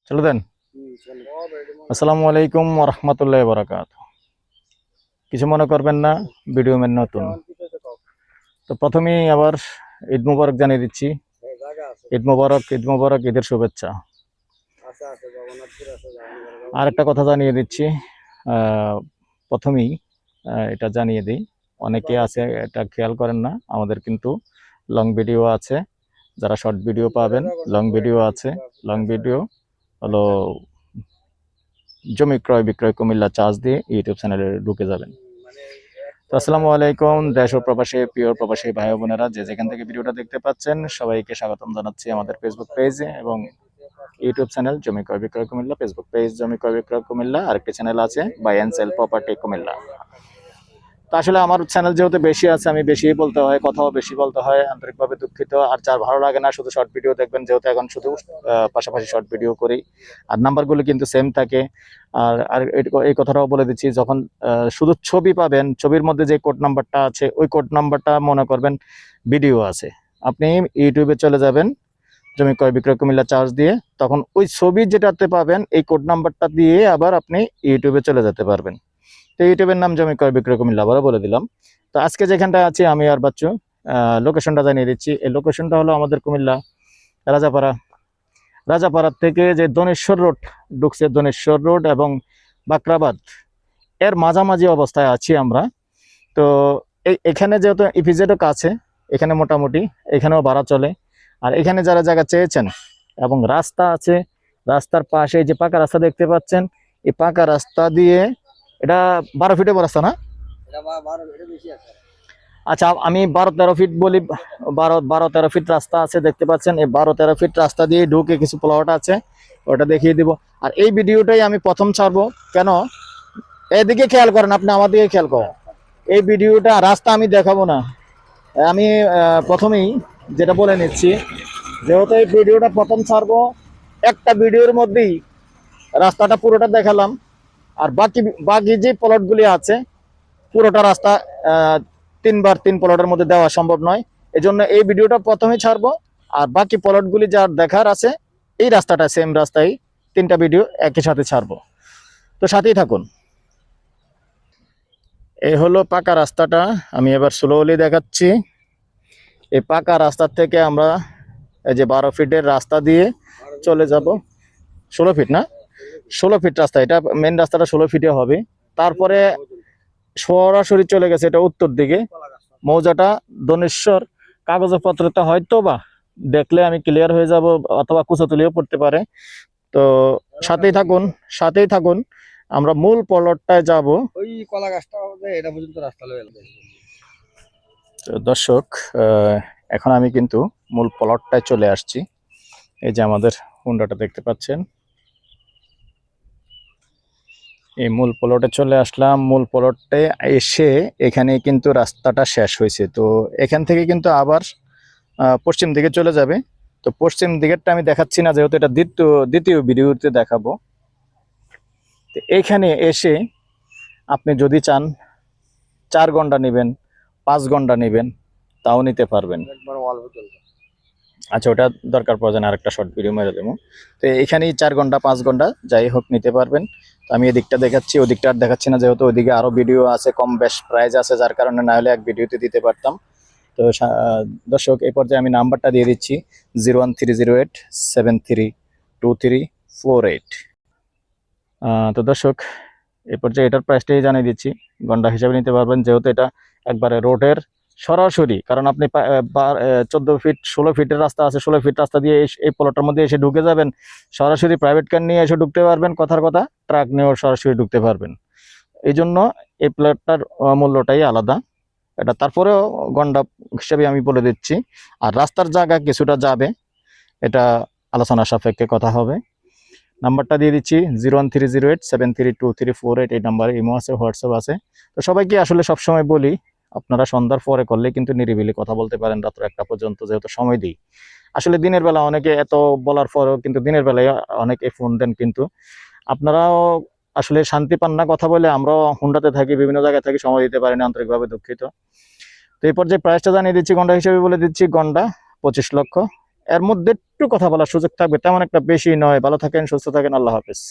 চলে দেন। আসসালামু আলাইকুম ওয়া রাহমাতুল্লাহি ওয়া বারাকাতুহু। কিছু মনে করবেন না, ভিডিও মেন নতুন। তো প্রথমেই আবার ঈদ মোবারক জানিয়ে দিচ্ছি। ঈদ মোবারক, ঈদ মোবারক, ঈদের শুভেচ্ছা। আর একটা কথা জানিয়ে দিচ্ছি, প্রথমেই এটা জানিয়ে দিই, অনেকে আছে এটা খেয়াল করেন না, আমাদের কিন্তু লং ভিডিও আছে, যারা শর্ট ভিডিও পাবেন, লং ভিডিও আছে। লং ভিডিও হলো জমি ক্রয় বিক্রয় কুমিল্লা চার্জ দিয়ে ইউটিউব চ্যানেলে ঢুকে যাবেন। তো আসসালামু আলাইকুম দেশ ও প্রবাসী, প্রিয় প্রবাসী ভাই বোনেরা, যে যেখান থেকে ভিডিওটা দেখতে পাচ্ছেন সবাইকে স্বাগতম জানাচ্ছি আমাদের ফেসবুক পেজে এবং ইউটিউব চ্যানেল জমি ক্রয় বিক্রয় কুমিল্লা, ফেসবুক পেজ জমি ক্রয় বিক্রয় কুমিল্লা, আরেকটি চ্যানেল আছে buy and sell property Comilla. তো আসলে আমার চ্যানেল যেহেতু বেশি আছে, আমি বেশি বলতে হয়, কথাও বেশি বলতে হয়, আন্তরিকভাবে দুঃখিত। আর যার ভালো লাগে না শুধু শর্ট ভিডিও দেখবেন, যেহেতু এখন শুধু পাশাপাশি শর্ট ভিডিও করি, আর নাম্বারগুলো কিন্তু সেম থাকে। আর আর এই কথাটাও বলে দিচ্ছি, যখন শুধু ছবি পাবেন, ছবির মধ্যে যে কোড নাম্বারটা আছে ওই কোড নাম্বারটা মনে করবেন ভিডিও আছে, আপনি ইউটিউবে চলে যাবেন জমি ক্রয় বিক্রয় কুমিল্লা চার্জ দিয়ে, তখন ওই ছবি যেটাতে পাবেন এই কোড নাম্বারটা দিয়ে আবার আপনি ইউটিউবে চলে যেতে পারবেন। তো ইউটিউবের নাম জমি ক্রয় বিক্রয় কুমিল্লা, আবারও বলে দিলাম। তো আজকে যেখানটা আছি আমি আর বাচ্চু, লোকেশনটা জানিয়ে দিচ্ছি। এই লোকেশনটা হলো আমাদের কুমিল্লা রাজাপাড়া। রাজাপাড়া থেকে যে দনেশ্বর রোড ঢুকছে, দনেশ্বর রোড এবং বাকরাবাদ, এর মাঝামাঝি অবস্থায় আছি আমরা। তো এখানে যেহেতু ইপিজেডও কাছে, এখানে মোটামুটি এখানেও ভাড়া চলে। আর এখানে যারা জায়গা চেয়েছেন এবং রাস্তা আছে, রাস্তার পাশে যে পাকা রাস্তা দেখতে পাচ্ছেন, এই পাকা রাস্তা দিয়ে, এটা 12 ফিটের রাস্তা না? আচ্ছা, আমি 12-13 ফিট বলি। 12-13 ফিট রাস্তা আছে দেখতে পাচ্ছেন। এই 12-13 ফিট রাস্তা দিয়ে ঢুকে কিছু প্লট আছে, ওটা দেখিয়ে দিব। আর এই ভিডিওটাই আমি প্রথম ছাড়বো, কেন এদিকে খেয়াল করেন, আপনি আমার দিকে খেয়াল করেন। এই ভিডিওটা রাস্তা আমি দেখাবো না, আমি প্রথমেই যেটা বলে নিচ্ছি, যেহেতু এই ভিডিওটা প্রথম ছাড়বো, একটা ভিডিওর মধ্যেই রাস্তাটা পুরোটা দেখালাম। আর বাকি বাকি যে প্লটগুলি আছে পুরোটা রাস্তা 3 প্লটের মধ্যে দেওয়া সম্ভব নয়, এজন্য এই ভিডিওটা প্রথমে ছাড়বো। আর বাকি প্লটগুলি যার দেখার আছে এই রাস্তাটা সেম রাস্তায় 3টা ভিডিও একই সাথে ছাড়বো, তো সাথেই থাকুন। এই হলো পাকা রাস্তাটা, আমি এবার স্লোলি দেখাচ্ছি। এই পাকা রাস্তা থেকে আমরা এই যে 12 ফিটের রাস্তা দিয়ে চলে যাব। 16 ফিট না, 16 ফিট রাস্তা, এটা মেন রাস্তাটা 16 ফিটে হবে। তারপরে সরাসরি চলে গেছে এটা উত্তর দিকে, মৌজাটা দনেশ্বর। কাগজপত্রটা হয়তো বা দেখলে আমি ক্লিয়ার হয়ে যাব, অথবা কুচতুলিও পড়তে পারে। তো সাথেই থাকুন, সাথেই থাকুন, আমরা মূল প্লটটায় যাব। ওই কলা গাছটা এটা পর্যন্ত রাস্তা লয়ে গেল। তো দর্শক, এখন আমি কিন্তু মূল প্লটটায় চলে আসছি। এই যে আমাদের হুন্ডাটা দেখতে পাচ্ছেন, এই মূল প্লটে চলে আসলাম। মূল প্লটে এসে এখানে কিন্তু রাস্তাটা শেষ হয়েছে, তো এখান থেকে কিন্তু আবার পশ্চিম দিকে চলে যাবে। তো পশ্চিম দিকেরটা আমি দেখাচ্ছি না, যেহেতু এটা দ্বিতীয় ভিডিওতে দেখাবো। তো এখানে এসে আপনি যদি চান 4 ঘন্টা নেবেন, 5 ঘন্টা নেবেন, তাও নিতে পারবেন। আচ্ছা, ওটা দরকার পড়ে না, আরেকটা শর্ট ভিডিও মেরে দেবো। তো এখানেই 4 ঘন্টা 5 ঘন্টা যাই হোক নিতে পারবেন। তো আমি এদিকটা দেখাচ্ছি, ওদিকটা আর দেখাচ্ছি না, যেহেতু ওদিকে আরো ভিডিও আছে, কম বেশ প্রাইস আছে, যার কারণে না হলে এক ভিডিওতে দিতে পারতাম। তো দর্শক, এই পর্যায়ে আমি নাম্বারটা দিয়ে দিচ্ছি 01308732348। তো দর্শক, এই পর্যায়ে এটার প্রাইসটাই জানিয়ে দিচ্ছি, ঘন্টা হিসাবে নিতে পারবেন, যেহেতু এটা একবারে রোডের সরাসরি। কারণ আপনি 14 ফিট 16 ফিটের রাস্তা আছে, 16 ফিট রাস্তা দিয়ে এই প্লটের মধ্যে এসে ঢুকে যাবেন, সরাসরি প্রাইভেট কার নিয়ে এসে ঢুকতে পারবেন, কথার কথা ট্রাক নিয়েও সরাসরি ঢুকতে পারবেন। এই জন্য এই প্লটটার মূল্যটাই আলাদা, এটা তারপরেও ঘন্টা হিসাবে আমি বলে দিচ্ছি। আর রাস্তার জায়গা কিছুটা যাবে, এটা আলোচনা সাপেক্ষে কথা হবে। নাম্বারটা দিয়ে দিচ্ছি 01308732348। এই নাম্বারে ইমো আছে, হোয়াটসঅ্যাপ আছে। তো সবাইকে আসলে সবসময় বলি, আপনারা সন্ধ্যার পরে করলে কিন্তু নিরিবিলি কথা বলতে পারেন রাত্র 1টা পর্যন্ত, যেহেতু সময় দিই। আসলে দিনের বেলা অনেকে এত বলার পরেও কিন্তু দিনের বেলায় অনেকে ফোন দেন, কিন্তু আপনারাও আসলে শান্তি পান না কথা বলে। আমরাও হুন্ডাতে থাকি, বিভিন্ন জায়গায় থাকি, সময় দিতে পারি না, আন্তরিকভাবে দুঃখিত। তো এই পর্যায়ে প্রাইসটা জানিয়ে দিচ্ছি, ঘন্টা হিসেবে বলে দিচ্ছি, ঘন্টা 25 লক্ষ। এর মধ্যে একটু কথা বলার সুযোগ থাকবে, তেমন একটা বেশি নয়। ভালো থাকেন, সুস্থ থাকেন, আল্লাহ হাফেজ।